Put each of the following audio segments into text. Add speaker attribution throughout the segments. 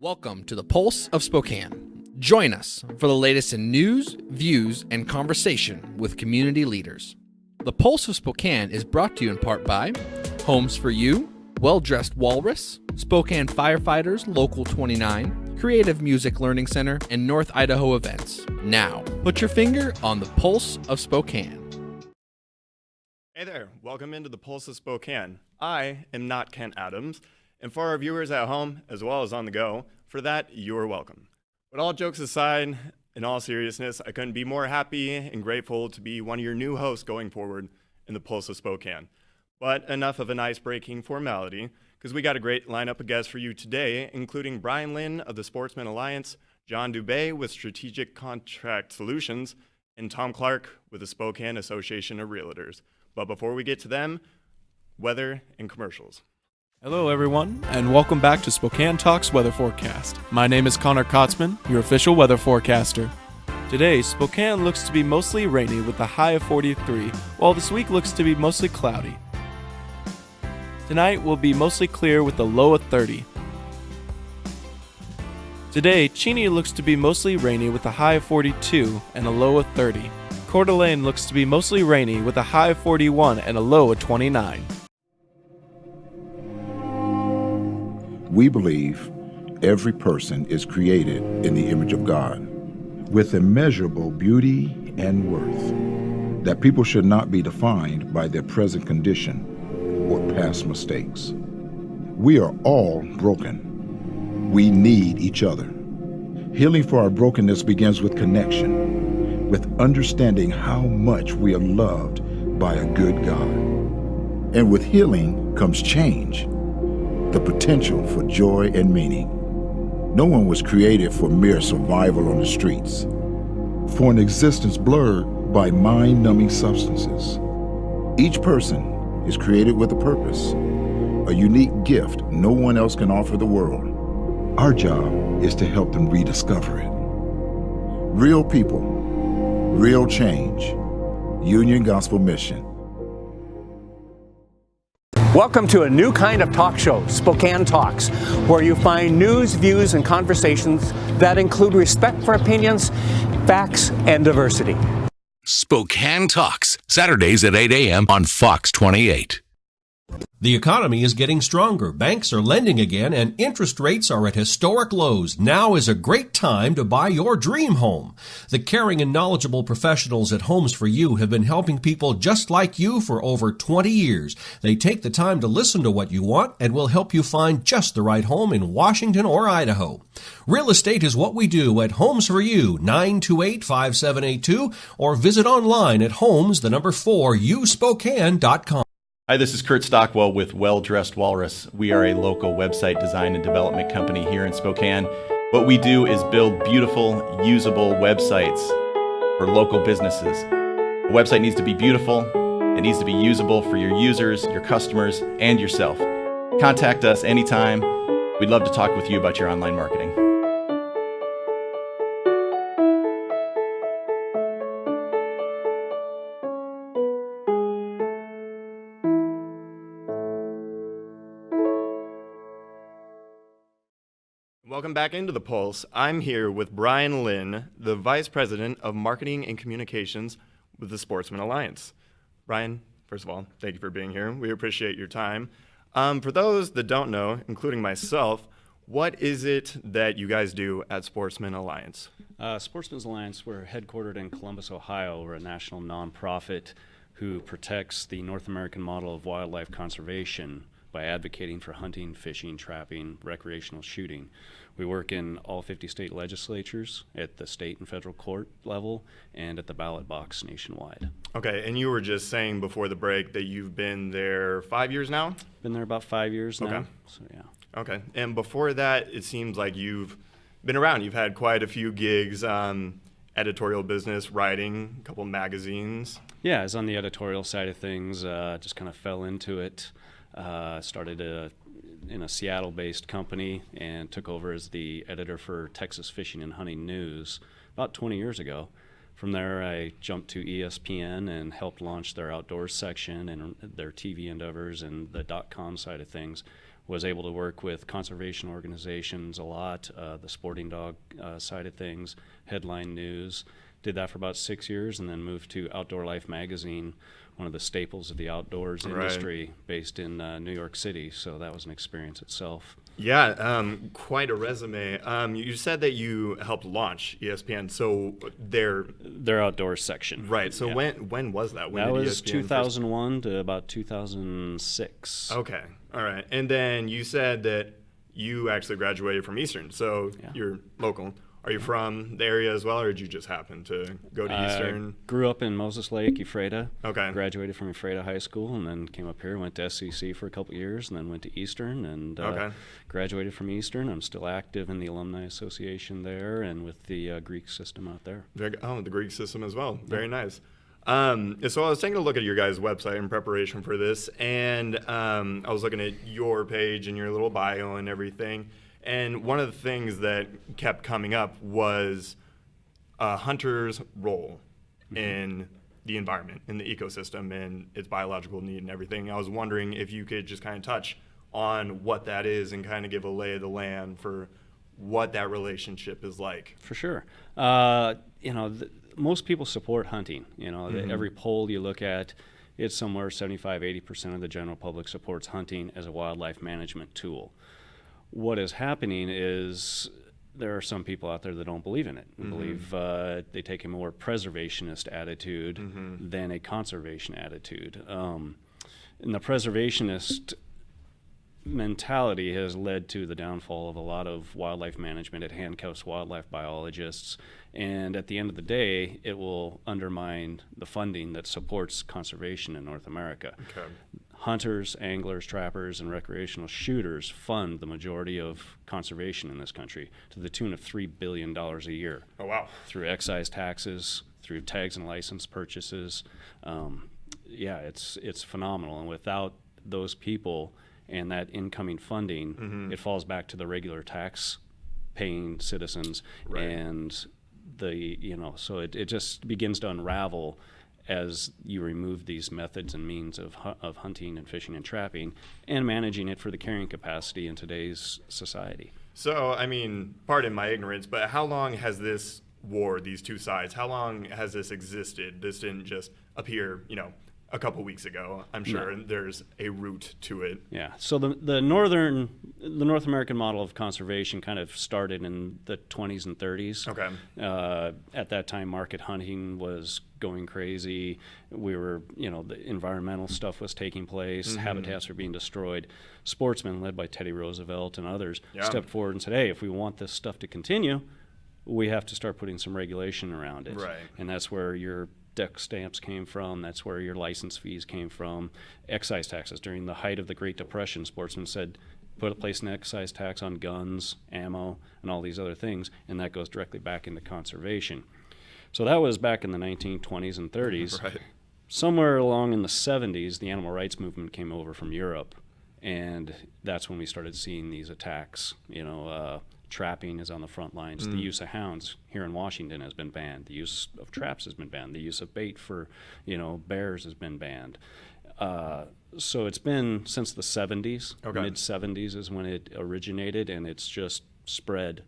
Speaker 1: Welcome to the Pulse of Spokane. Join us for the latest in news, views, and conversation with community leaders. The Pulse of Spokane is brought to you in part by Homes for You, Well Dressed Walrus, Spokane Firefighters Local 29, Creative Music Learning Center, and North Idaho Events. Now, put your finger on the Pulse of Spokane.
Speaker 2: Hey there, welcome into the Pulse of Spokane. I am not Kent Adams, and for our viewers at home, as well as on the go, for that, you're welcome. But all jokes aside, in all seriousness, I couldn't be more happy and grateful to be one of your new hosts going forward in the Pulse of Spokane. But enough of an ice-breaking formality, because we got a great lineup of guests for you today, including Bryan Lynn of the Sportsmen Alliance, John Dubay with Strategic Contract Solutions, and Tom Clark with the Spokane Association of REALTORS. But before we get to them, weather and commercials.
Speaker 3: Hello everyone, and welcome back to Spokane Talks Weather Forecast. My name is Connor Kotzman, your official weather forecaster. Today, Spokane looks to be mostly rainy with a high of 43, while this week looks to be mostly cloudy. Tonight will be mostly clear with a low of 30. Today, Cheney looks to be mostly rainy with a high of 42 and a low of 30. Coeur d'Alene looks to be mostly rainy with a high of 41 and a low of 29.
Speaker 4: We believe every person is created in the image of God with immeasurable beauty and worth, that people should not be defined by their present condition or past mistakes. We are all broken. We need each other. Healing for our brokenness begins with connection, with understanding how much we are loved by a good God. And with healing comes change, the potential for joy and meaning. No one was created for mere survival on the streets, for an existence blurred by mind-numbing substances. Each person is created with a purpose, a unique gift no one else can offer the world. Our job is to help them rediscover it. Real people, real change. Union Gospel Mission.
Speaker 5: Welcome to a new kind of talk show, Spokane Talks, where you find news, views, and conversations that include respect for opinions, facts, and diversity.
Speaker 6: Spokane Talks, Saturdays at 8 a.m. on Fox 28.
Speaker 7: The economy is getting stronger. Banks are lending again, and interest rates are at historic lows. Now is a great time to buy your dream home. The caring and knowledgeable professionals at Homes for You have been helping people just like you for over 20 years. They take the time to listen to what you want and will help you find just the right home in Washington or Idaho. Real estate is what we do at Homes for You, 928-5782, or visit online at homes4uspokane.com.
Speaker 8: Hi, this is Kurt Stockwell with Well Dressed Walrus. We are a local website design and development company here in Spokane. What we do is build beautiful, usable websites for local businesses. A website needs to be beautiful, it needs to be usable for your users, your customers, and yourself. Contact us anytime. We'd love to talk with you about your online marketing.
Speaker 2: Welcome back into the Pulse. I'm here with Bryan Lynn, the Vice President of Marketing and Communications with the Sportsmen Alliance. Bryan, first of all, thank you for being here. We appreciate your time. For those that don't know, including myself, what is it that you guys do at Sportsmen Alliance?
Speaker 9: Sportsmen's Alliance, we're headquartered in Columbus, Ohio. We're a national nonprofit who protects the North American model of wildlife conservation by advocating for hunting, fishing, trapping, recreational shooting. We work in all 50 state legislatures at the state and federal court level and at the ballot box nationwide.
Speaker 2: Okay, and you were just saying before the break that you've been there 5 years now?
Speaker 9: Been there about 5 years now.
Speaker 2: Okay.
Speaker 9: So yeah.
Speaker 2: Okay, and before that, it seems like you've been around. You've had quite a few gigs, editorial business, writing, a couple magazines.
Speaker 9: Yeah, I was on the editorial side of things, just kind of fell into it. Started in a Seattle-based company and took over as the editor for Texas Fishing and Hunting News about 20 years ago. From there, I jumped to ESPN and helped launch their outdoors section and their TV endeavors and the .com side of things. Was able to work with conservation organizations a lot, the sporting dog side of things, headline news. Did that for about 6 years, and then moved to Outdoor Life magazine, one of the staples of the outdoors industry, based in New York City. So that was an experience itself.
Speaker 2: Yeah, quite a resume. You said that you helped launch ESPN, so
Speaker 9: their outdoors section.
Speaker 2: Right. So
Speaker 9: yeah.
Speaker 2: when was that? When
Speaker 9: that
Speaker 2: did
Speaker 9: was
Speaker 2: ESPN
Speaker 9: 2001 to about 2006.
Speaker 2: Okay. All right. And then you said that you actually graduated from Eastern, so you're local. Are you from the area as well, or did you just happen to go to Eastern?
Speaker 9: Grew up in Moses Lake, Ephrata.
Speaker 2: Okay.
Speaker 9: Graduated from Ephrata High School, and then came up here, went to SCC for a couple of years, and then went to Eastern, and graduated from Eastern. I'm still active in the Alumni Association there and with the Greek system out there.
Speaker 2: Oh, the Greek system as well. Very nice. So I was taking a look at your guys' website in preparation for this, and I was looking at your page and your little bio and everything. And one of the things that kept coming up was a hunter's role in the environment, in the ecosystem, and its biological need and everything. I was wondering if you could just kind of touch on what that is and kind of give a lay of the land for what that relationship is like.
Speaker 9: For sure. Most people support hunting. Every poll you look at, it's somewhere 75-80% of the general public supports hunting as a wildlife management tool. What is happening is there are some people out there that don't believe in it. Believe they take a more preservationist attitude than a conservation attitude. And the preservationist mentality has led to the downfall of a lot of wildlife management. It handcuffs wildlife biologists, and at the end of the day, it will undermine the funding that supports conservation in North America.
Speaker 2: Okay.
Speaker 9: Hunters, anglers, trappers, and recreational shooters fund the majority of conservation in this country to the tune of $3 billion a year.
Speaker 2: Oh, wow.
Speaker 9: Through excise taxes, through tags and license purchases. It's phenomenal. And without those people and that incoming funding, it falls back to the regular tax-paying citizens.
Speaker 2: Right.
Speaker 9: And so it just begins to unravel as you remove these methods and means of hunting and fishing and trapping and managing it for the carrying capacity in today's society.
Speaker 2: So, I mean, pardon my ignorance, but how long has this war, these two sides, how long has this existed? This didn't just appear, a couple weeks ago. I'm sure there's a root to it.
Speaker 9: Yeah. So the North American model of conservation kind of started in the 20s and 30s.
Speaker 2: Okay.
Speaker 9: At that time, market hunting was going crazy. We were, the environmental stuff was taking place. Habitats were being destroyed. Sportsmen, led by Teddy Roosevelt and others, stepped forward and said, hey, if we want this stuff to continue, we have to start putting some regulation around it.
Speaker 2: Right.
Speaker 9: And that's where your deck stamps came from. That's where your license fees came from. Excise taxes. During the height of the Great Depression, Sportsmen said, place an excise tax on guns, ammo, and all these other things, and that goes directly back into conservation. So that was back in the 1920s and 30s.
Speaker 2: Right.
Speaker 9: Somewhere along in the 70s, the animal rights movement came over from Europe, and that's when we started seeing these attacks. Trapping is on the front lines. The use of hounds here in Washington has been banned. The use of traps has been banned. The use of bait for, bears has been banned. So it's been since the 70s.
Speaker 2: Okay.
Speaker 9: Mid-70s is when it originated, and it's just spread.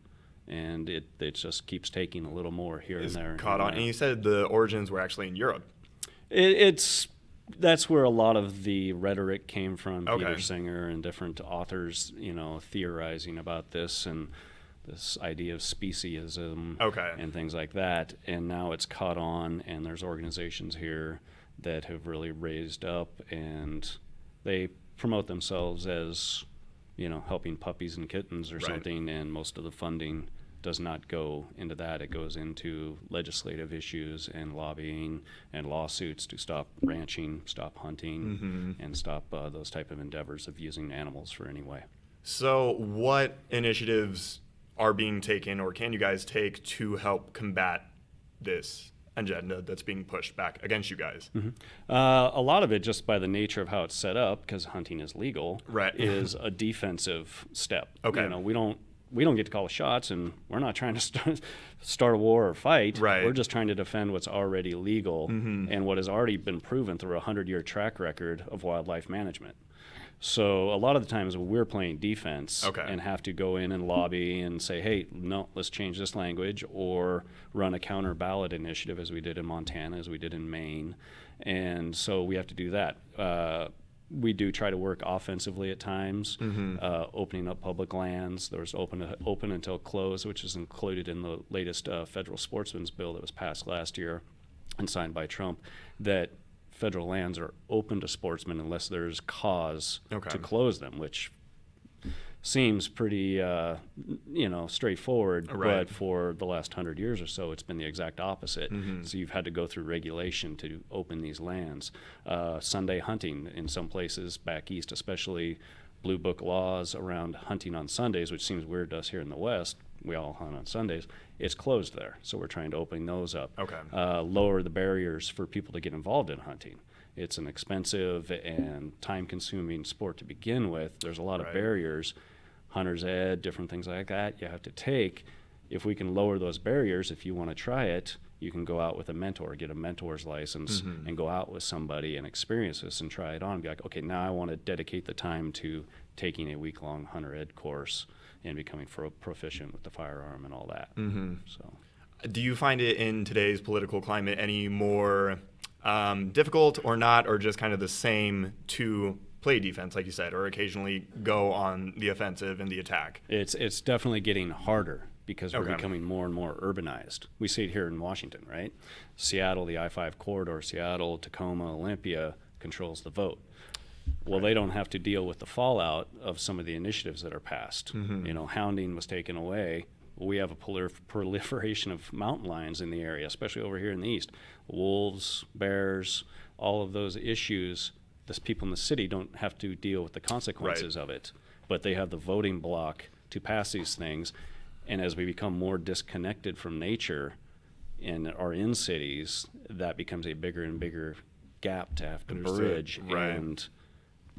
Speaker 9: And it just keeps taking a little more here and there.
Speaker 2: Caught on. And you said the origins were actually in Europe.
Speaker 9: That's where a lot of the rhetoric came from.
Speaker 2: Okay.
Speaker 9: Peter Singer and different authors, theorizing about this and this idea of speciesism and things like that. And now it's caught on, and there's organizations here that have really raised up, and they promote themselves as, helping puppies and kittens or something, and most of the funding does not go into that. It goes into legislative issues and lobbying and lawsuits to stop ranching, stop hunting, and stop those type of endeavors of using animals for any way.
Speaker 2: So what initiatives are being taken, or can you guys take, to help combat this agenda that's being pushed back against you guys?
Speaker 9: A lot of it, just by the nature of how it's set up, because hunting is legal,
Speaker 2: Right.
Speaker 9: is a defensive step.
Speaker 2: Okay.
Speaker 9: We don't we don't get to call the shots, and we're not trying to start a war or fight.
Speaker 2: Right.
Speaker 9: We're just trying to defend what's already legal and what has already been proven through a 100-year track record of wildlife management. So a lot of the times we're playing defense and have to go in and lobby and say, hey, no, let's change this language, or run a counter ballot initiative as we did in Montana, as we did in Maine. And so we have to do that. We do try to work offensively at times, opening up public lands. There was open until close, which is included in the latest federal Sportsmen's bill that was passed last year and signed by Trump, that federal lands are open to sportsmen unless there's cause to close them, which seems pretty, straightforward.
Speaker 2: Right.
Speaker 9: But for the last 100 years or so, it's been the exact opposite. So you've had to go through regulation to open these lands. Sunday hunting in some places back east, especially blue book laws around hunting on Sundays, which seems weird to us here in the West. We all hunt on Sundays. It's closed there, so we're trying to open those up. Lower the barriers for people to get involved in hunting. It's an expensive and time-consuming sport to begin with. There's a lot of barriers, hunter's ed, different things like that you have to take. If we can lower those barriers, if you want to try it, you can go out with a mentor, get a mentor's license, and go out with somebody and experience this and try it on and be like, okay, now I want to dedicate the time to taking a week-long hunter ed course and becoming proficient with the firearm and all that. So,
Speaker 2: do you find it in today's political climate any more difficult or not, or just kind of the same to play defense, like you said, or occasionally go on the offensive and the attack?
Speaker 9: It's definitely getting harder because we're becoming more and more urbanized. We see it here in Washington, right? Seattle, the I-5 corridor, Seattle, Tacoma, Olympia controls the vote. Well, they don't have to deal with the fallout of some of the initiatives that are passed. Hounding was taken away. We have a proliferation of mountain lions in the area, especially over here in the east. Wolves, bears, all of those issues, the people in the city don't have to deal with the consequences of it, but they have the voting block to pass these things. And as we become more disconnected from nature and are in cities, that becomes a bigger and bigger gap to have to bridge. And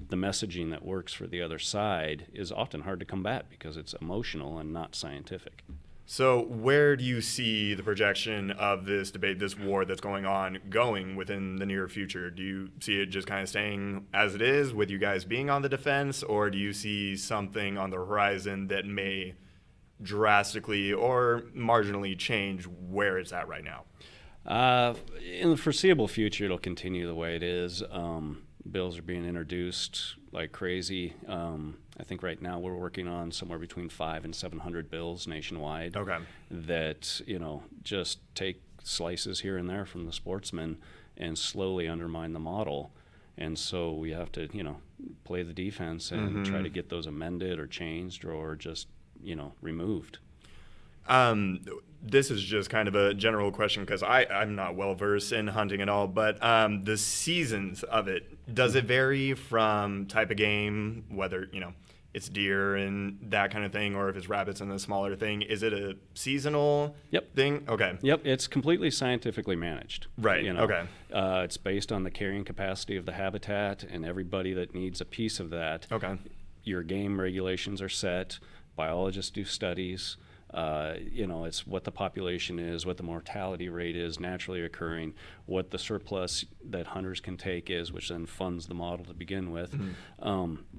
Speaker 9: the messaging that works for the other side is often hard to combat because it's emotional and not scientific.
Speaker 2: So where do you see the projection of this debate, this war that's going on, going within the near future? Do you see it just kind of staying as it is with you guys being on the defense, or do you see something on the horizon that may drastically or marginally change where it's at right now?
Speaker 9: In the foreseeable future, it'll continue the way it is. Bills are being introduced like crazy. I think right now we're working on somewhere between 500 and 700 bills nationwide that, just take slices here and there from the sportsmen and slowly undermine the model. And so we have to, play the defense and try to get those amended or changed or just, removed.
Speaker 2: This is just kind of a general question because I'm not well versed in hunting at all, but the seasons of it, does it vary from type of game, whether, it's deer and that kind of thing, or if it's rabbits and a smaller thing? Is it a seasonal thing? Okay.
Speaker 9: Yep, it's completely scientifically managed.
Speaker 2: Right,
Speaker 9: It's based on the carrying capacity of the habitat and everybody that needs a piece of that. Your game regulations are set. Biologists do studies. It's what the population is, what the mortality rate is naturally occurring, what the surplus that hunters can take is, which then funds the model to begin with.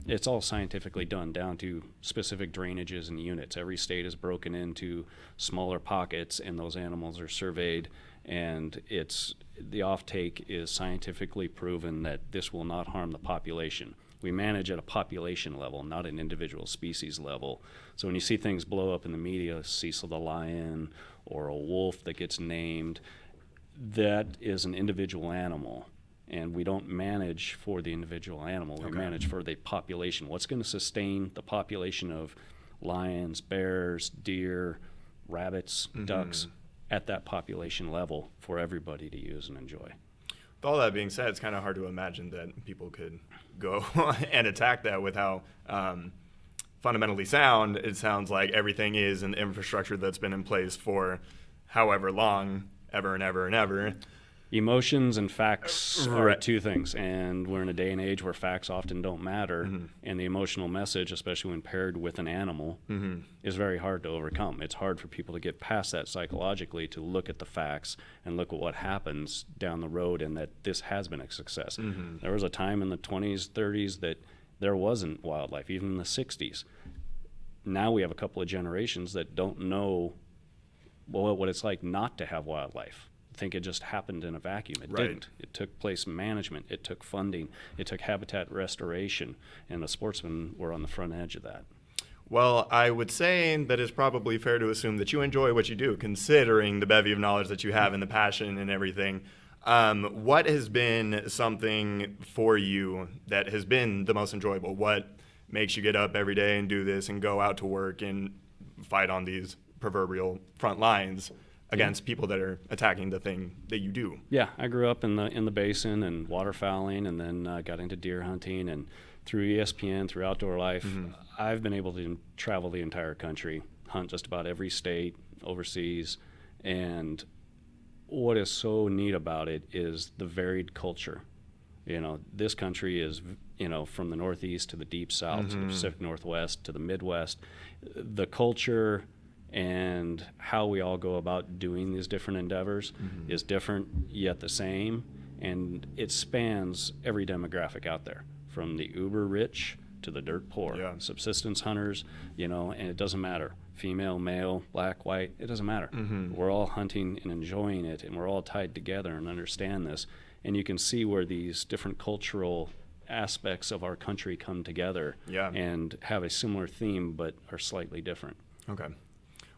Speaker 9: It's all scientifically done down to specific drainages and units. Every state is broken into smaller pockets, and those animals are surveyed, and the offtake is scientifically proven that this will not harm the population. We manage at a population level, not an individual species level. So when you see things blow up in the media, Cecil the lion or a wolf that gets named, that is an individual animal. And we don't manage for the individual animal. We manage for the population. What's going to sustain the population of lions, bears, deer, rabbits, ducks at that population level for everybody to use and enjoy?
Speaker 2: With all that being said, it's kind of hard to imagine that people could go and attack that with how fundamentally sound it sounds like everything is, and the infrastructure that's been in place for however long, ever and ever and ever.
Speaker 9: Emotions and facts are two things, and we're in a day and age where facts often don't matter, and the emotional message, especially when paired with an animal, is very hard to overcome. It's hard for people to get past that psychologically, to look at the facts and look at what happens down the road, and that this has been a success. There was a time in the 20s, 30s that there wasn't wildlife, even in the 60s. Now we have a couple of generations that don't know what it's like not to have wildlife. Think it just happened in a vacuum. It didn't. It took place management. It took funding. It took habitat restoration, and the Sportsmen were on the front edge of that.
Speaker 2: Well, I would say that it's probably fair to assume that you enjoy what you do, considering the bevy of knowledge that you have and the passion and everything. What has been something for you that has been the most enjoyable? What makes you get up every day and do this and go out to work and fight on these proverbial front lines against people that are attacking the thing that you do?
Speaker 9: Yeah, I grew up in the basin and waterfowling, and then got into deer hunting, and through ESPN, through Outdoor Life, I've been able to travel the entire country, hunt just about every state, overseas, and what is so neat about it is the varied culture. This country is, from the Northeast to the Deep South, to the Pacific Northwest, to the Midwest. The culture and how we all go about doing these different endeavors is different yet the same, and it spans every demographic out there, from the uber rich to the dirt poor, subsistence hunters, and it doesn't matter, female, male, black, white, it doesn't matter. We're all hunting and enjoying it, and we're all tied together and understand this, and you can see where these different cultural aspects of our country come together and have a similar theme but are slightly different.
Speaker 2: Okay.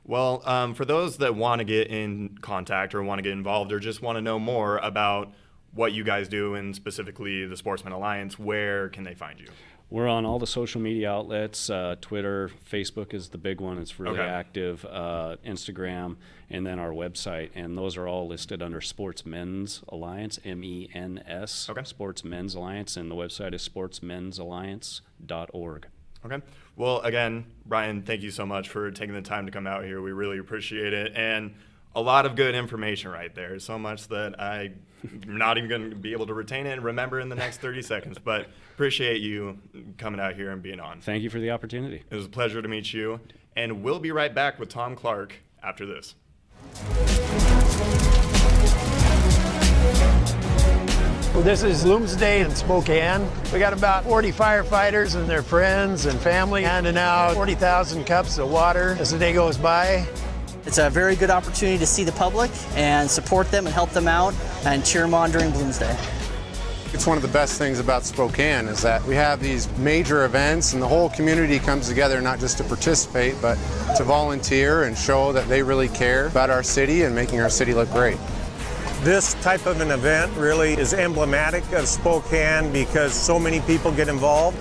Speaker 2: Well, for those that want to get in contact or want to get involved or just want to know more about what you guys do and specifically the Sportsmen Alliance, where can they find you?
Speaker 9: We're on all the social media outlets. Twitter, Facebook is the big one. It's really active. Instagram, and then our website. And those are all listed under Sportsmen's Alliance, MENS, Sportsmen's Alliance. And the website is sportsmensalliance.org.
Speaker 2: Okay. Well, again, Bryan, thank you so much for taking the time to come out here. We really appreciate it. And a lot of good information right there. So much that I'm not even going to be able to retain it and remember in the next 30 seconds. But appreciate you coming out here and being on.
Speaker 9: Thank you for the opportunity.
Speaker 2: It was a pleasure to meet you. And we'll be right back with Tom Clark after this.
Speaker 10: This is Looms Day in Spokane. We got about 40 firefighters and their friends and family handing out 40,000 cups of water as the day goes by.
Speaker 11: It's a very good opportunity to see the public and support them and help them out and cheer them on during Blooms Day.
Speaker 12: It's one of the best things about Spokane is that we have these major events and the whole community comes together not just to participate but to volunteer and show that they really care about our city and making our city look great.
Speaker 10: This type of an event really is emblematic of Spokane because so many people get involved.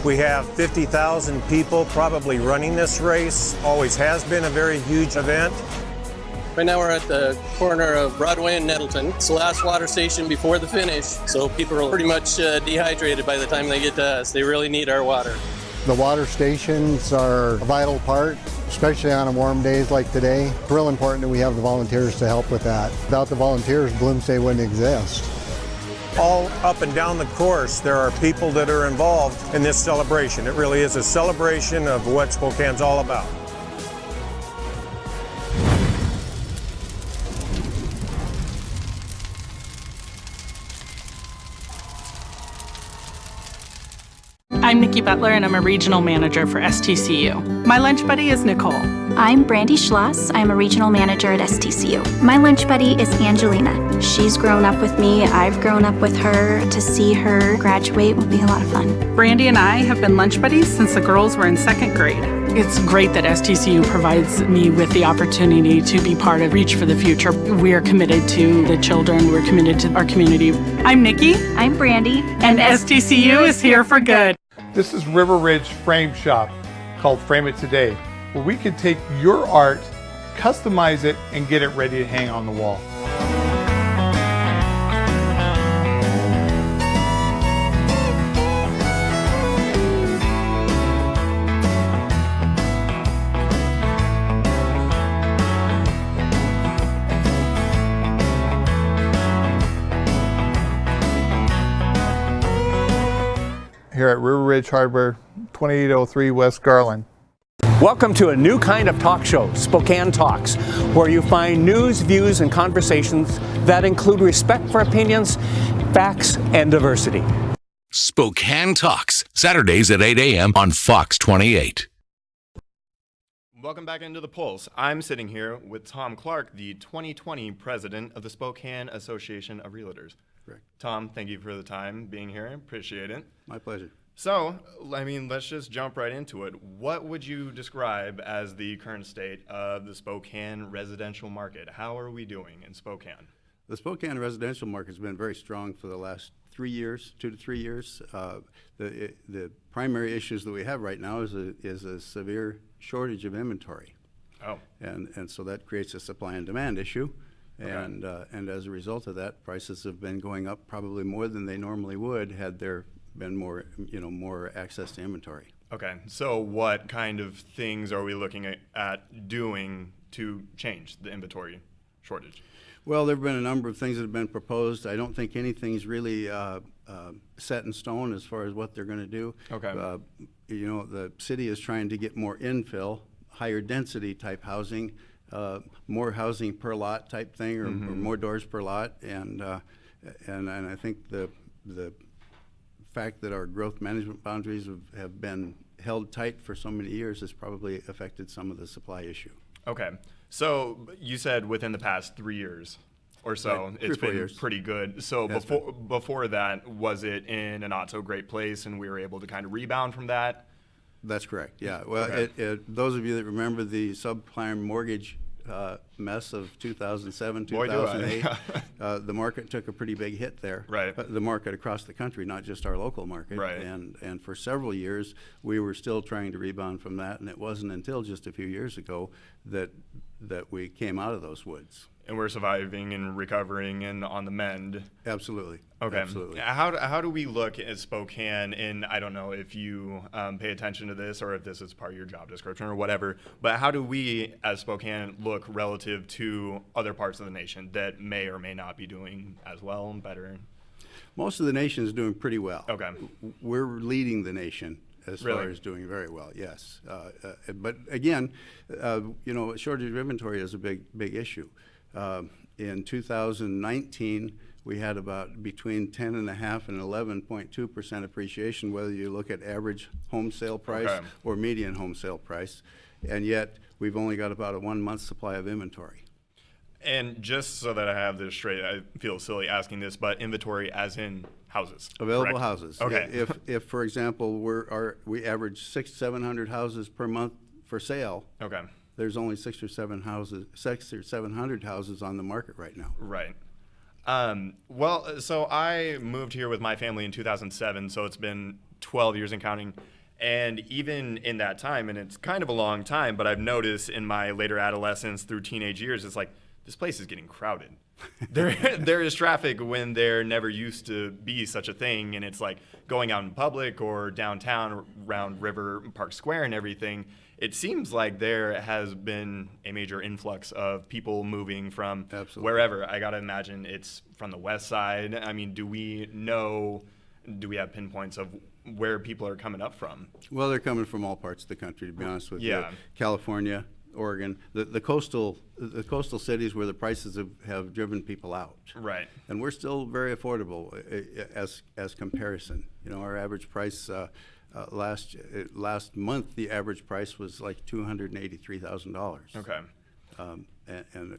Speaker 10: We have 50,000 people probably running this race. Always has been a very huge event.
Speaker 13: Right now we're at the corner of Broadway and Nettleton. It's the last water station before the finish, so people are pretty much dehydrated by the time they get to us. They really need our water.
Speaker 14: The water stations are a vital part, especially on warm days like today. It's real important that we have the volunteers to help with that. Without the volunteers, Blooms Day wouldn't exist.
Speaker 10: All up and down the course, there are people that are involved in this celebration. It really is a celebration of what Spokane's all about.
Speaker 15: I'm Nikki Butler, and I'm a regional manager for STCU. My lunch buddy is Nicole.
Speaker 16: I'm Brandy Schloss. I'm a regional manager at STCU. My lunch buddy is Angelina. She's grown up with me. I've grown up with her. To see her graduate will be a lot of fun.
Speaker 15: Brandy and I have been lunch buddies since the girls were in second grade. It's great that STCU provides me with the opportunity to be part of Reach for the Future. We are committed to the children. We're committed to our community. I'm Nikki.
Speaker 16: I'm Brandy.
Speaker 15: And STCU is here for good.
Speaker 17: This is River Ridge Frame Shop, called Frame It Today, where we can take your art, customize it, and get it ready to hang on the wall. at River Ridge Hardware, 2803 West Garland.
Speaker 5: Welcome to a new kind of talk show, Spokane Talks, where you find news, views, and conversations that include respect for opinions, facts, and diversity.
Speaker 6: Spokane Talks, Saturdays at 8 a.m. on Fox 28.
Speaker 2: Welcome back into the Pulse. I'm sitting here with Tom Clark, the 2020 president of the Spokane Association of REALTORS.
Speaker 18: Correct.
Speaker 2: Tom, thank you for the time being here. Appreciate it.
Speaker 18: My pleasure.
Speaker 2: So, let's just jump right into it. What would you describe as the current state of the Spokane residential market? How are we doing in Spokane?
Speaker 18: The Spokane residential market has been very strong for the last 3 years, 2 to 3 years. The primary issues that we have right now is a severe shortage of inventory.
Speaker 2: Oh.
Speaker 18: And so that creates a supply and demand issue.
Speaker 2: Okay.
Speaker 18: And as a result of that, prices have been going up probably more than they normally would had there been more access to inventory.
Speaker 2: Okay, so what kind of things are we looking at doing to change the inventory shortage?
Speaker 18: Well, there have been a number of things that have been proposed. I don't think anything's really set in stone as far as what they're going to do.
Speaker 2: Okay.
Speaker 18: The city is trying to get more infill, higher density type housing, more housing per lot type thing, or more doors per lot, and I think the fact that our growth management boundaries have been held tight for so many years has probably affected some of the supply issue.
Speaker 2: Okay, so you said within the past 3 years or so,
Speaker 18: Right.
Speaker 2: it's
Speaker 18: 3 or 4
Speaker 2: been
Speaker 18: years.
Speaker 2: pretty good. So
Speaker 18: Yes,
Speaker 2: before that, was it in a not so great place and we were able to kind of rebound from that?
Speaker 18: That's correct, yeah. Well,
Speaker 2: Okay.
Speaker 18: those of you that remember the subprime mortgage mess of 2007,
Speaker 2: Boy, do I.
Speaker 18: 2008, the market took a pretty big hit there.
Speaker 2: Right.
Speaker 18: The market across the country, not just our local market.
Speaker 2: Right.
Speaker 18: And for several years, we were still trying to rebound from that, and it wasn't until just a few years ago that we came out of those woods.
Speaker 2: And we're surviving and recovering and on the mend.
Speaker 18: Absolutely.
Speaker 2: Okay.
Speaker 18: Absolutely.
Speaker 2: How do we look at Spokane? And I don't know if you pay attention to this or if this is part of your job description or whatever, but how do we as Spokane look relative to other parts of the nation that may or may not be doing as well and better?
Speaker 18: Most of the nation is doing pretty well.
Speaker 2: Okay.
Speaker 18: We're leading the nation as far as doing very well, yes. But again, shortage of inventory is a big issue. In 2019, we had about between 10.5% and 11.2% appreciation, whether you look at average home sale price or median home sale price, and yet we've only got about a 1 month supply of inventory.
Speaker 2: And just so that I have this straight, I feel silly asking this, but inventory as in houses.
Speaker 18: Available
Speaker 2: correct?
Speaker 18: houses.
Speaker 2: Okay.
Speaker 18: If for example, we average 600-700 houses per month for sale.
Speaker 2: Okay.
Speaker 18: There's only 600 or 700 houses on the market right now.
Speaker 2: Right. Well, so I moved here with my family in 2007, so it's been 12 years and counting. And even in that time, and it's kind of a long time, but I've noticed in my later adolescence through teenage years, it's like, this place is getting crowded. There is traffic when there never used to be such a thing, and it's like going out in public or downtown around River Park Square and everything. It seems like there has been a major influx of people moving from wherever. I gotta imagine it's from the west side. I mean, do we have pinpoints of where people are coming up from?
Speaker 18: Well, they're coming from all parts of the country, to be honest with you.
Speaker 2: Yeah.
Speaker 18: California, Oregon, the coastal cities where the prices have driven people out.
Speaker 2: Right.
Speaker 18: And we're still very affordable as comparison. Our average price last month, the average price was like $283,000.
Speaker 2: Okay.
Speaker 18: And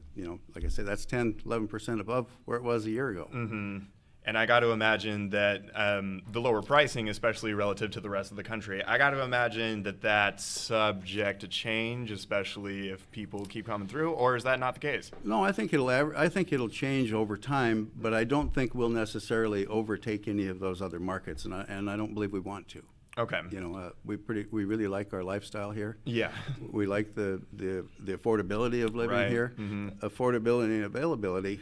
Speaker 18: like I said, that's 11% above where it was a year ago.
Speaker 2: Mm-hmm. And I got to imagine that the lower pricing, especially relative to the rest of the country, I got to imagine that that's subject to change, especially if people keep coming through, or is that not the case?
Speaker 18: No, I think it'll change over time, but I don't think we'll necessarily overtake any of those other markets, and I don't believe we want to.
Speaker 2: Okay.
Speaker 18: We really like our lifestyle here.
Speaker 2: Yeah.
Speaker 18: We like the affordability of living here.
Speaker 2: Mm-hmm.
Speaker 18: Affordability and availability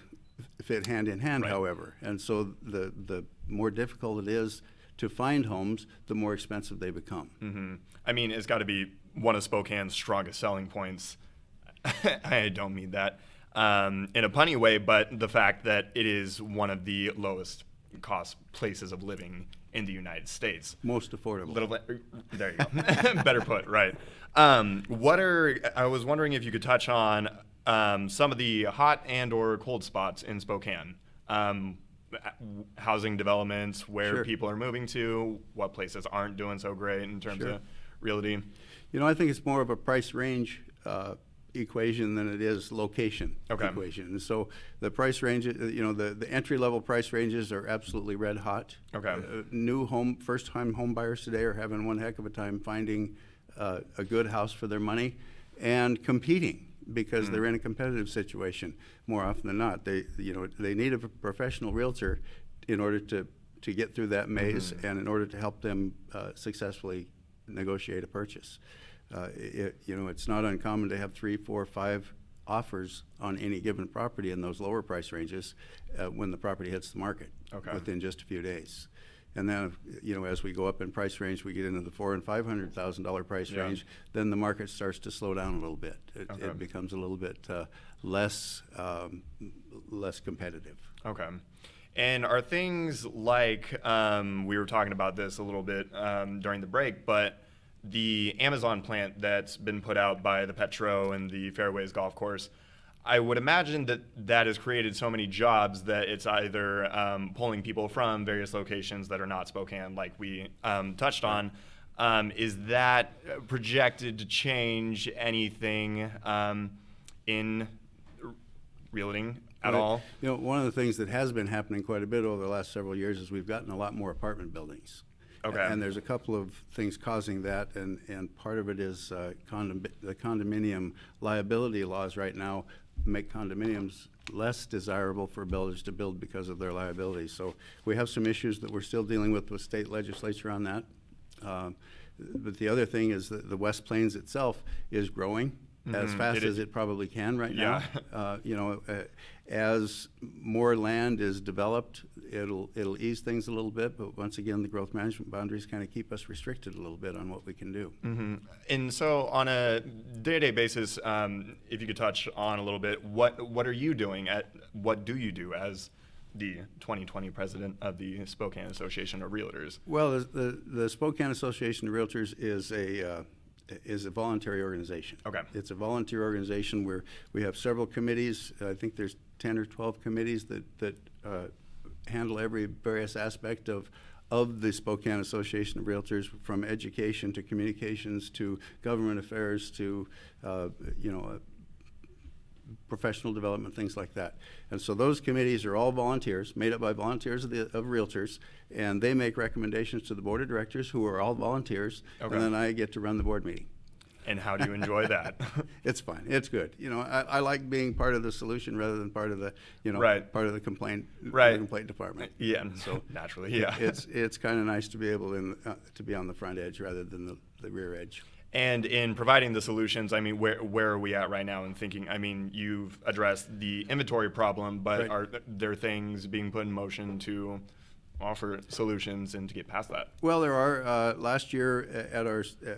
Speaker 18: fit hand in hand, however, and so the more difficult it is to find homes, the more expensive they become.
Speaker 2: Mm-hmm. I mean, it's got to be one of Spokane's strongest selling points. I don't mean that in a punny way, but the fact that it is one of the lowest cost places of living in the United States.
Speaker 18: Most affordable.
Speaker 2: There you go. Better put, right. I was wondering if you could touch on some of the hot and or cold spots in Spokane. Housing developments, where people are moving to, what places aren't doing so great in terms of realty.
Speaker 18: You know, I think it's more of a price range equation than it is location equation. And so the price range, you know, the entry level price ranges are absolutely red hot. First time home buyers today are having one heck of a time finding a good house for their money and competing, because they're in a competitive situation more often than not. They need a professional realtor in order to get through that maze and in order to help them successfully negotiate a purchase. It's not uncommon to have 3, 4, 5 offers on any given property in those lower price ranges when the property hits the market within just a few days. And then, as we go up in price range, we get into the $400,000 and $500,000 price range. Then the market starts to slow down a little bit. It becomes a little bit less competitive.
Speaker 2: Okay. And are things like we were talking about this a little bit during the break, but the Amazon plant that's been put out by the Petro and the Fairways Golf Course, I would imagine that has created so many jobs that it's either pulling people from various locations that are not Spokane, like we touched on. Is that projected to change anything in realting at all?
Speaker 18: You know, one of the things that has been happening quite a bit over the last several years is we've gotten a lot more apartment buildings. And there's a couple of things causing that, and part of it is the condominium liability laws right now make condominiums less desirable for builders to build because of their liability. So we have some issues that we're still dealing with state legislature on that. But the other thing is that the West Plains itself is growing as fast as it probably can right now. As more land is developed, it'll ease things a little bit, but once again, the growth management boundaries kind of keep us restricted a little bit on what we can do.
Speaker 2: And so on a day-to-day basis, if you could touch on a little bit, what are you doing what do you do as the 2020 president of the Spokane Association of REALTORS?
Speaker 18: Well, the Spokane Association of REALTORS is a voluntary organization. It's a volunteer organization where we have several committees. I think there's 10 or 12 committees that handle every various aspect of the Spokane Association of REALTORS, from education to communications to government affairs to professional development, things like that. And so those committees are all volunteers, made up by volunteers of realtors, and they make recommendations to the board of directors, who are all volunteers, and then I get to run the board meeting.
Speaker 2: And how do you enjoy that?
Speaker 18: It's fun. It's good. I like being part of the solution rather than part of the, part of the complaint department.
Speaker 2: Yeah.
Speaker 18: So
Speaker 2: naturally, yeah.
Speaker 18: It's kind of nice to be able to be on the front edge rather than the rear edge.
Speaker 2: And in providing the solutions, I mean, where are we at right now in thinking? I mean, you've addressed the inventory problem, but are there things being put in motion to offer solutions and to get past that?
Speaker 18: Well, there are. Last year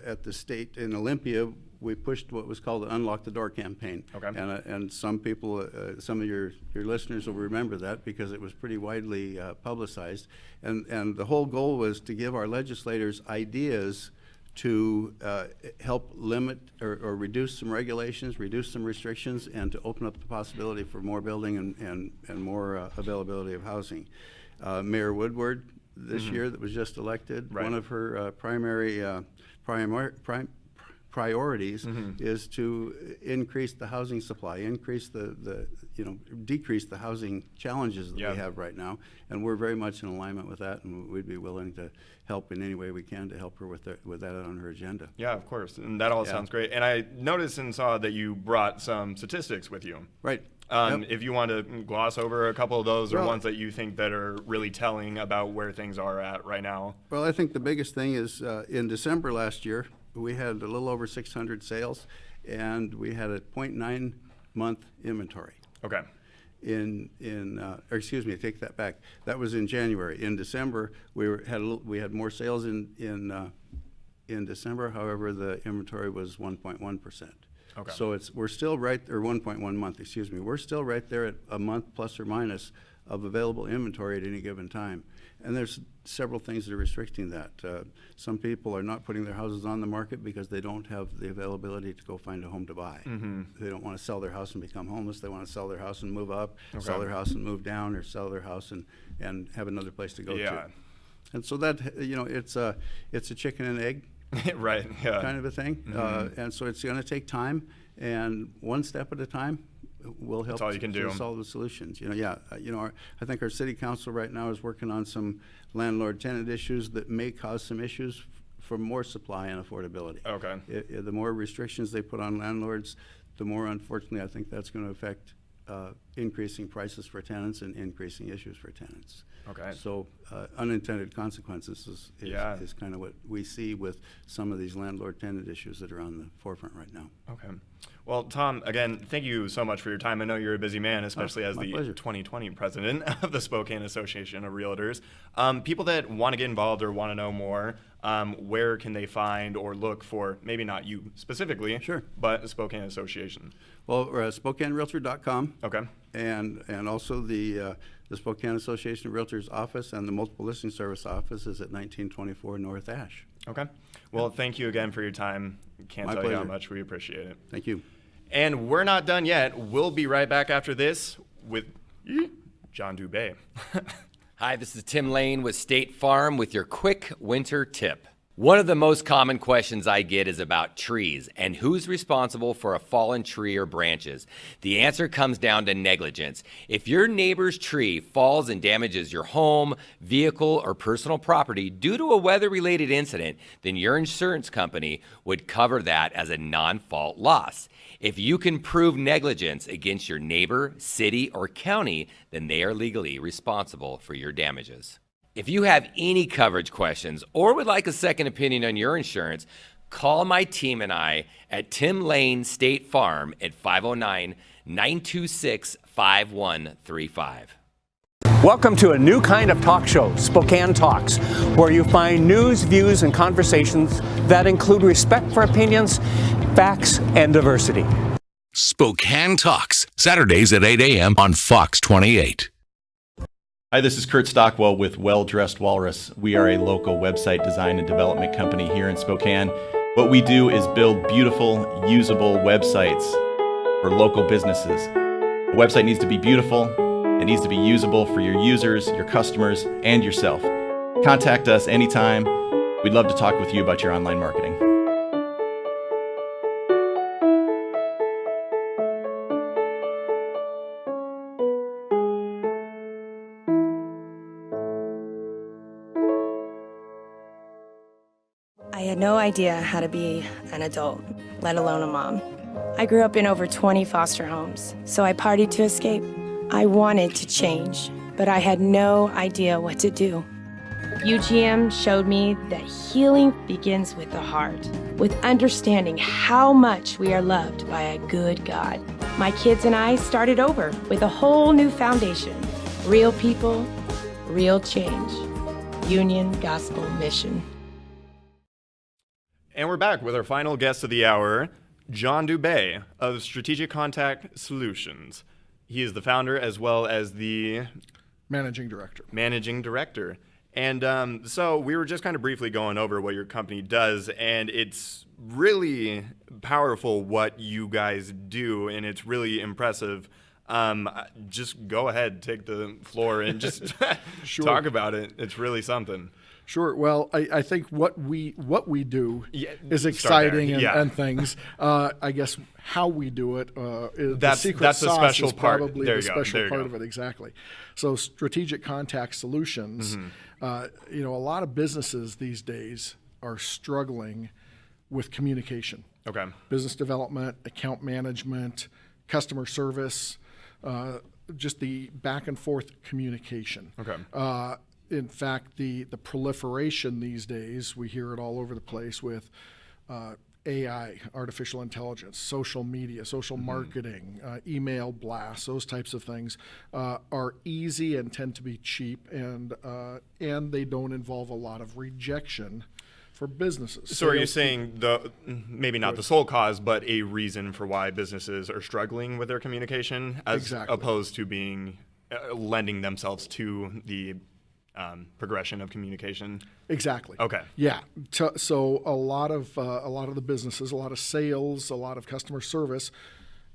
Speaker 18: at the state in Olympia, we pushed what was called the Unlock the Door campaign. And some people, some of your listeners will remember that because it was pretty widely publicized. And the whole goal was to give our legislators ideas to help limit or reduce some regulations, reduce some restrictions, and to open up the possibility for more building and more availability of housing. Mayor Woodward this year that was just elected, one of her primary priorities is to increase the housing supply, increase decrease the housing challenges that we have right now, and we're very much in alignment with that, and we'd be willing to help in any way we can to help her with that on her agenda.
Speaker 2: Yeah, of course, and that all sounds great. And I noticed and saw that you brought some statistics with you. If you want to gloss over a couple of those, or ones that you think that are really telling about where things are at right now.
Speaker 18: Well, I think the biggest thing is in December last year, we had a little over 600 sales, and we had a 0.9 month inventory. Excuse me, I take that back. That was in January. In December, we had more sales in December. However, the inventory was 1.1%.
Speaker 2: Okay.
Speaker 18: So we're still right, or 1.1 month, excuse me. We're still right there at a month plus or minus of available inventory at any given time. And there's several things that are restricting that. Some people are not putting their houses on the market because they don't have the availability to go find a home to buy. They don't want to sell their house and become homeless. They want to sell their house and move up, sell their house and move down, or sell their house and have another place to go to. And so that, you know, it's a chicken and egg
Speaker 2: right, yeah.
Speaker 18: kind of a thing. And so it's going to take time, and one step at a time will help to solve the solutions. You know, I think our city council right now is working on some landlord-tenant issues that may cause some issues for more supply and affordability.
Speaker 2: Okay.
Speaker 18: The more restrictions they put on landlords, the more, unfortunately, I think that's going to affect increasing prices for tenants and increasing issues for tenants.
Speaker 2: Okay.
Speaker 18: So unintended consequences is kind of what we see with some of these landlord-tenant issues that are on the forefront right now.
Speaker 2: Okay. Well, Tom, again, thank you so much for your time. I know you're a busy man, especially as the
Speaker 18: pleasure.
Speaker 2: 2020 president of the Spokane Association of REALTORs. People that want to get involved or want to know more, where can they find or look for, maybe not you specifically, but the Spokane Association?
Speaker 18: Well, we're at SpokaneRealtor.com.
Speaker 2: Okay.
Speaker 18: And also the Spokane Association of Realtors office and the Multiple Listing Service office is at 1924 North Ash.
Speaker 2: Okay. Well, thank you again for your time. Can't tell you how
Speaker 18: pleasure.
Speaker 2: much we appreciate it.
Speaker 18: Thank you.
Speaker 2: And we're not done yet. We'll be right back after this with John Dubay.
Speaker 19: Hi, this is Tim Lane with State Farm with your quick winter tip. One of the most common questions I get is about trees and who's responsible for a fallen tree or branches. The answer comes down to negligence. If your neighbor's tree falls and damages your home, vehicle, or personal property due to a weather-related incident, then your insurance company would cover that as a non-fault loss. If you can prove negligence against your neighbor, city, or county, then they are legally responsible for your damages. If you have any coverage questions or would like a second opinion on your insurance, call my team and I at Tim Lane State Farm at 509-926-5135.
Speaker 5: Welcome to a new kind of talk show, Spokane Talks, where you find news, views, and conversations that include respect for opinions, facts, and diversity.
Speaker 6: Spokane Talks, Saturdays at 8 a.m. on Fox 28.
Speaker 8: Hi, this is Kurt Stockwell with Well Dressed Walrus. We are a local website design and development company here in Spokane. What we do is build beautiful, usable websites for local businesses. A website needs to be beautiful, it needs to be usable for your users, your customers, and yourself. Contact us anytime. We'd love to talk with you about your online marketing.
Speaker 20: I had no idea how to be an adult, let alone a mom. I grew up in over 20 foster homes, so I partied to escape. I wanted to change, but I had no idea what to do. UGM showed me that healing begins with the heart, with understanding how much we are loved by a good God. My kids and I started over with a whole new foundation. Real people, real change. Union Gospel Mission.
Speaker 2: And we're back with our final guest of the hour, John Dubay of Strategic Contact Solutions. He is the founder as well as the
Speaker 21: managing director.
Speaker 2: And so we were just kind of briefly going over what your company does, and it's really powerful what you guys do, and it's really impressive. Just go ahead, take the floor, and just talk about it. It's really something.
Speaker 21: Sure. Well, I think what we do is exciting and things. I guess how we do it is the secret sauce
Speaker 2: special
Speaker 21: is
Speaker 2: part.
Speaker 21: Probably
Speaker 2: There
Speaker 21: the
Speaker 2: you go.
Speaker 21: special
Speaker 2: There you
Speaker 21: part
Speaker 2: go.
Speaker 21: of it. Exactly. So Strategic Contact Solutions, a lot of businesses these days are struggling with communication.
Speaker 2: Okay.
Speaker 21: Business development, account management, customer service, just the back and forth communication.
Speaker 2: Okay.
Speaker 21: In fact, the proliferation these days, we hear it all over the place with AI, artificial intelligence, social media, social marketing, email blasts, those types of things are easy and tend to be cheap, and they don't involve a lot of rejection for businesses.
Speaker 2: So are you saying maybe not the sole cause, but a reason for why businesses are struggling with their communication, as opposed to being lending themselves to the progression of communication?
Speaker 21: Exactly.
Speaker 2: Okay.
Speaker 21: Yeah. So a lot of the businesses, a lot of sales, a lot of customer service,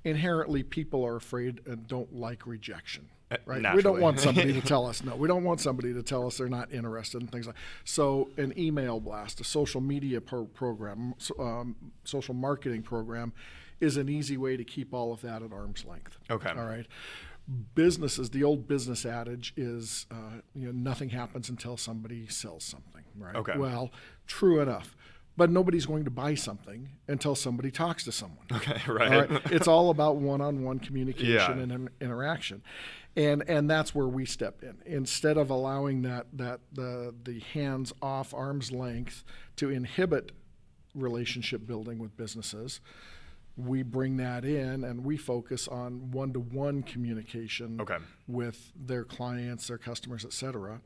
Speaker 21: inherently people are afraid and don't like rejection. Right.
Speaker 2: Naturally.
Speaker 21: We don't want somebody to tell us no. We don't want somebody to tell us they're not interested in things like. So an email blast, a social media program, social marketing program, is an easy way to keep all of that at arm's length.
Speaker 2: Okay.
Speaker 21: All right. Businesses, the old business adage is, nothing happens until somebody sells something. Right.
Speaker 2: Okay.
Speaker 21: Well, true enough. But nobody's going to buy something until somebody talks to someone.
Speaker 2: Okay, right.
Speaker 21: All right? It's all about one-on-one communication and interaction, and that's where we stepped in. Instead of allowing the hands-off, arm's length to inhibit relationship building with businesses, we bring that in and we focus on one-to-one communication with their clients, their customers, et cetera.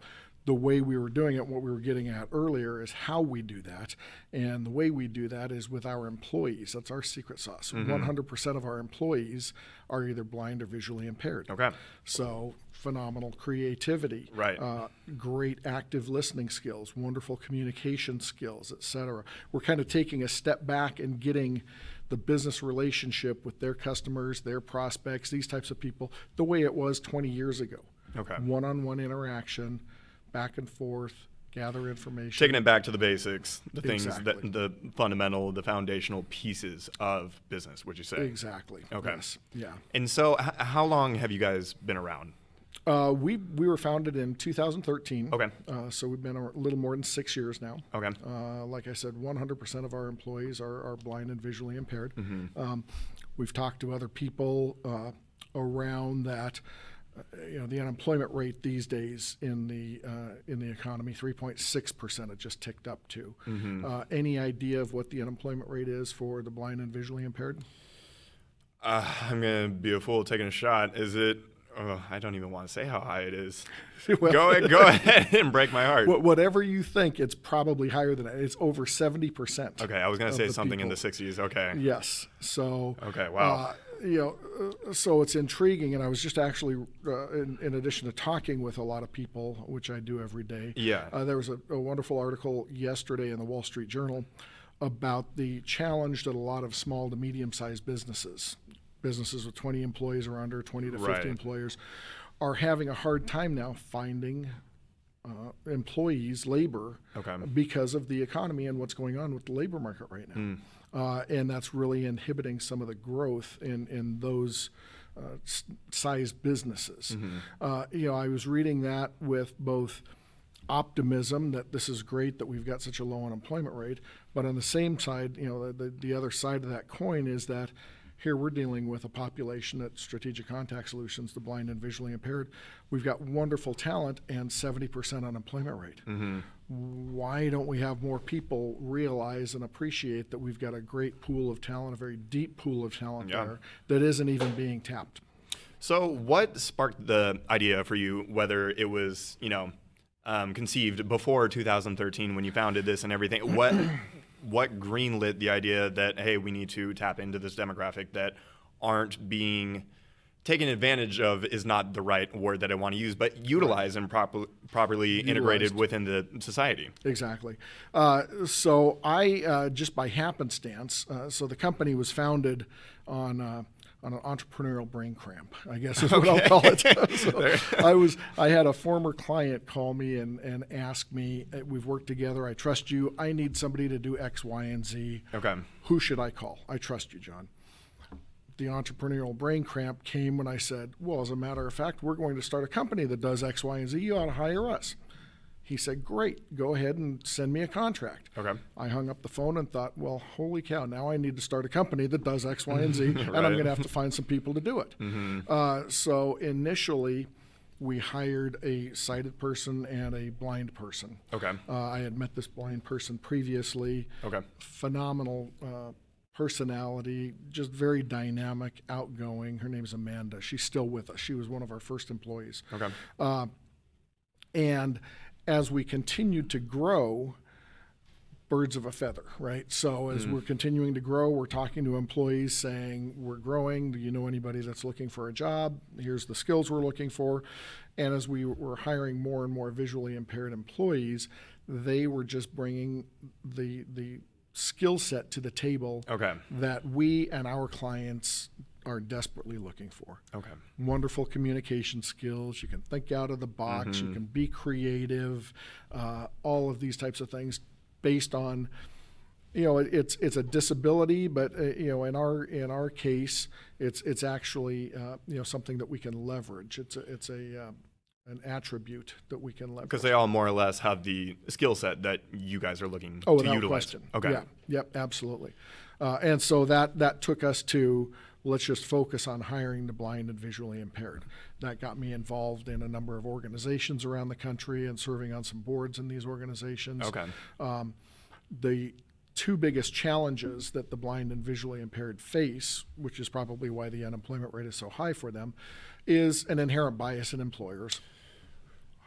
Speaker 21: The way we were doing it, what we were getting at earlier, is how we do that. And the way we do that is with our employees. That's our secret sauce. 100% of our employees are either blind or visually impaired.
Speaker 2: Okay.
Speaker 21: So phenomenal creativity,
Speaker 2: right?
Speaker 21: Great active listening skills, wonderful communication skills, et cetera. We're kind of taking a step back and getting the business relationship with their customers, their prospects, these types of people, the way it was 20 years ago.
Speaker 2: Okay.
Speaker 21: One-on-one interaction, back and forth, gather information.
Speaker 2: Taking it back to the basics, the things
Speaker 21: Exactly.
Speaker 2: that the fundamental, the foundational pieces of business, would you say?
Speaker 21: Exactly.
Speaker 2: Okay.
Speaker 21: Yes. Yeah.
Speaker 2: And so how long have you guys been around?
Speaker 21: We were founded in 2013.
Speaker 2: Okay.
Speaker 21: So we've been a little more than 6 years now.
Speaker 2: Okay.
Speaker 21: Like I said, 100% of our employees are blind and visually impaired. We've talked to other people around that. The unemployment rate these days in the economy, 3.6%, it just ticked up to. Any idea of what the unemployment rate is for the blind and visually impaired?
Speaker 2: I'm gonna be a fool taking a shot. Is it? I don't even want to say how high it is.
Speaker 21: Well,
Speaker 2: go ahead and break my heart.
Speaker 21: Whatever you think, it's probably higher than that. It's over 70%.
Speaker 2: Okay, I was gonna say something in the 60s. Okay.
Speaker 21: Yes. So.
Speaker 2: Okay. Wow.
Speaker 21: So it's intriguing, and I was just actually, in addition to talking with a lot of people, which I do every day.
Speaker 2: Yeah.
Speaker 21: There was a wonderful article yesterday in the Wall Street Journal about the challenge that a lot of small to medium-sized businesses with 20 employees or under, 20 to 50 employers, are having a hard time now finding employees, labor, because of the economy and what's going on with the labor market right now. And that's really inhibiting some of the growth in those size businesses. I was reading that with both optimism that this is great that we've got such a low unemployment rate, but on the same side, the other side of that coin is that here we're dealing with a population at Strategic Contact Solutions, the blind and visually impaired. We've got wonderful talent and 70% unemployment rate. Why don't we have more people realize and appreciate that we've got a great pool of talent, a very deep pool of talent there that isn't even being tapped?
Speaker 2: So what sparked the idea for you, whether it was, conceived before 2013 when you founded this and everything? What greenlit the idea that, hey, we need to tap into this demographic that aren't being taken advantage of is not the right word that I want to use, but utilized and properly integrated within the society?
Speaker 21: Exactly. So I, just by happenstance, so the company was founded on an entrepreneurial brain cramp, I guess is what I'll call it. So I had a former client call me and ask me, we've worked together, I trust you, I need somebody to do X, Y, and Z.
Speaker 2: Okay.
Speaker 21: Who should I call? I trust you, John. The entrepreneurial brain cramp came when I said, well, as a matter of fact, we're going to start a company that does X, Y, and Z. You ought to hire us. He said, great, go ahead and send me a contract.
Speaker 2: Okay.
Speaker 21: I hung up the phone and thought, well, holy cow, now I need to start a company that does X, Y, and Z, and I'm going to have to find some people to do it. So initially, we hired a sighted person and a blind person.
Speaker 2: Okay.
Speaker 21: I had met this blind person previously.
Speaker 2: Okay.
Speaker 21: Phenomenal personality, just very dynamic, outgoing. Her name's Amanda. She's still with us. She was one of our first employees.
Speaker 2: Okay.
Speaker 21: And as we continued to grow, birds of a feather, right? So as we're continuing to grow, we're talking to employees saying, we're growing. Do you know anybody that's looking for a job? Here's the skills we're looking for. And as we were hiring more and more visually impaired employees, they were just bringing the skill set to the table that we and our clients are desperately looking for. Wonderful communication skills. You can think out of the box. You can be creative. All of these types of things based on, it's a disability, but in our case, it's actually something that we can leverage. It's an attribute that we can leverage.
Speaker 2: Because they all more or less have the skill set that you guys are looking to
Speaker 21: without
Speaker 2: utilize.
Speaker 21: Question.
Speaker 2: Okay.
Speaker 21: Yeah. Yep. Absolutely. And so that took us to, let's just focus on hiring the blind and visually impaired. That got me involved in a number of organizations around the country and serving on some boards in these organizations. The two biggest challenges that the blind and visually impaired face, which is probably why the unemployment rate is so high for them, is an inherent bias in employers.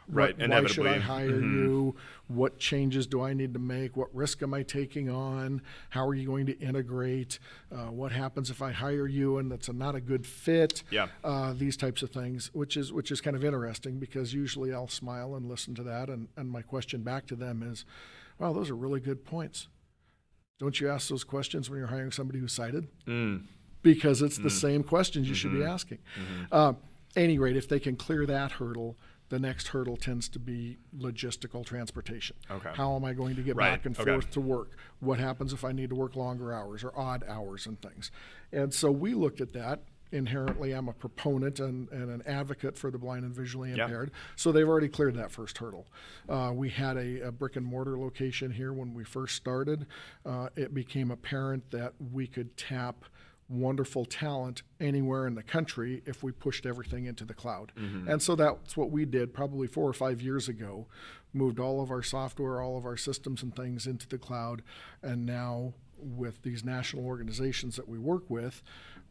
Speaker 2: Right,
Speaker 21: Why should I hire you? What changes do I need to make? What risk am I taking on? How are you going to integrate? What happens if I hire you and that's not a good fit? These types of things, which is kind of interesting, because usually I'll smile and listen to that, and my question back to them is, wow, those are really good points. Don't you ask those questions when you're hiring somebody who's sighted? Because it's the same questions you should be asking. Any rate, if they can clear that hurdle, the next hurdle tends to be logistical transportation. How am I going to get back and forth to work? What happens if I need to work longer hours or odd hours and things? And so we looked at that. Inherently, I'm a proponent and an advocate for the blind and visually impaired. So they've already cleared that first hurdle. We had a brick and mortar location here when we first started. It became apparent that we could tap wonderful talent anywhere in the country if we pushed everything into the cloud. And so that's what we did probably 4 or 5 years ago, moved all of our software, all of our systems and things into the cloud. And now with these national organizations that we work with,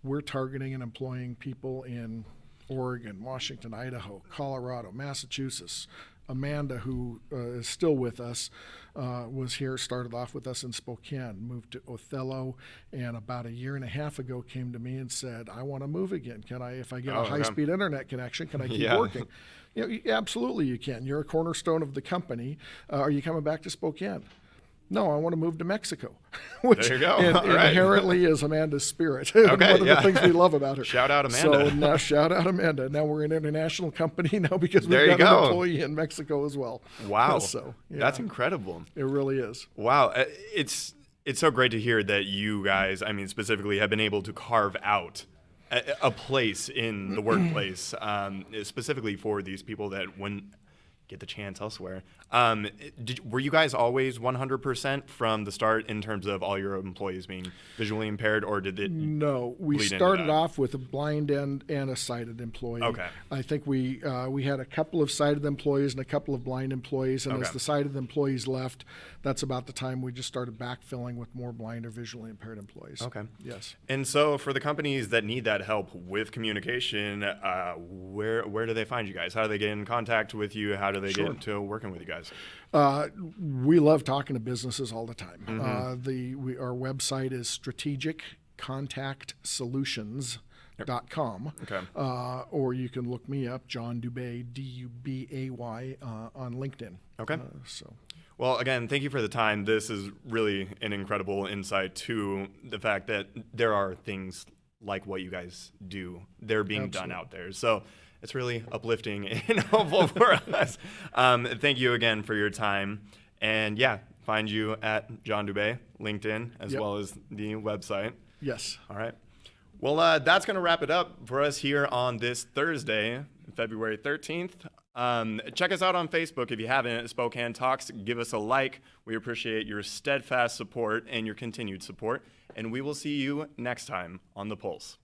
Speaker 21: we're targeting and employing people in Oregon, Washington, Idaho, Colorado, Massachusetts. Amanda, who is still with us, was here, started off with us in Spokane, moved to Othello, and about 1.5 years ago came to me and said, I want to move again. Can I, if I get a high-speed internet connection, can I keep working? Absolutely you can. You're a cornerstone of the company. Are you coming back to Spokane? No, I want to move to Mexico, which
Speaker 2: there you go.
Speaker 21: Inherently is Amanda's spirit. One of the things we love about her.
Speaker 2: Shout out Amanda.
Speaker 21: So now shout out Amanda. Now we're an international company now because we've got an employee in Mexico as well.
Speaker 2: Wow.
Speaker 21: So
Speaker 2: that's incredible.
Speaker 21: It really is.
Speaker 2: Wow. It's so great to hear that you guys, I mean, specifically have been able to carve out a place in the workplace, specifically for these people that wouldn't get the chance elsewhere. Were you guys always 100% from the start in terms of all your employees being visually impaired, or did it?
Speaker 21: No, we started off with a blind and a sighted employee. I think we had a couple of sighted employees and a couple of blind employees, and as the sighted employees left, that's about the time we just started backfilling with more blind or visually impaired employees. Yes.
Speaker 2: And so for the companies that need that help with communication, where do they find you guys? How do they get in contact with you? How do they get into working with you guys?
Speaker 21: We love talking to businesses all the time. Our website is strategiccontactsolutions.com. Or you can look me up, John Dubay, D-U-B-A-Y, on LinkedIn.
Speaker 2: Well, again, thank you for the time. This is really an incredible insight to the fact that there are things like what you guys do. They're being done out there. So it's really uplifting and helpful for us. Thank you again for your time. And find you at John Dubay, LinkedIn, as well as the website.
Speaker 21: Yes.
Speaker 2: All right. Well, that's going to wrap it up for us here on this Thursday, February 13th. Check us out on Facebook if you haven't, Spokane Talks. Give us a like. We appreciate your steadfast support and your continued support. And we will see you next time on The Pulse.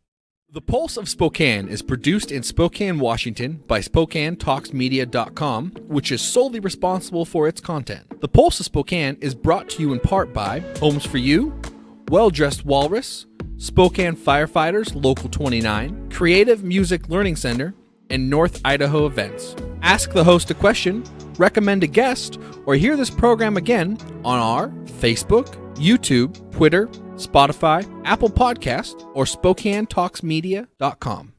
Speaker 1: The Pulse of Spokane is produced in Spokane, Washington by SpokaneTalksMedia.com, which is solely responsible for its content. The Pulse of Spokane is brought to you in part by Homes for You, Well Dressed Walrus, Spokane Firefighters Local 29, Creative Music Learning Center, and North Idaho Events. Ask the host a question, recommend a guest, or hear this program again on our Facebook, YouTube, Twitter, Spotify, Apple Podcast, or SpokaneTalksMedia.com.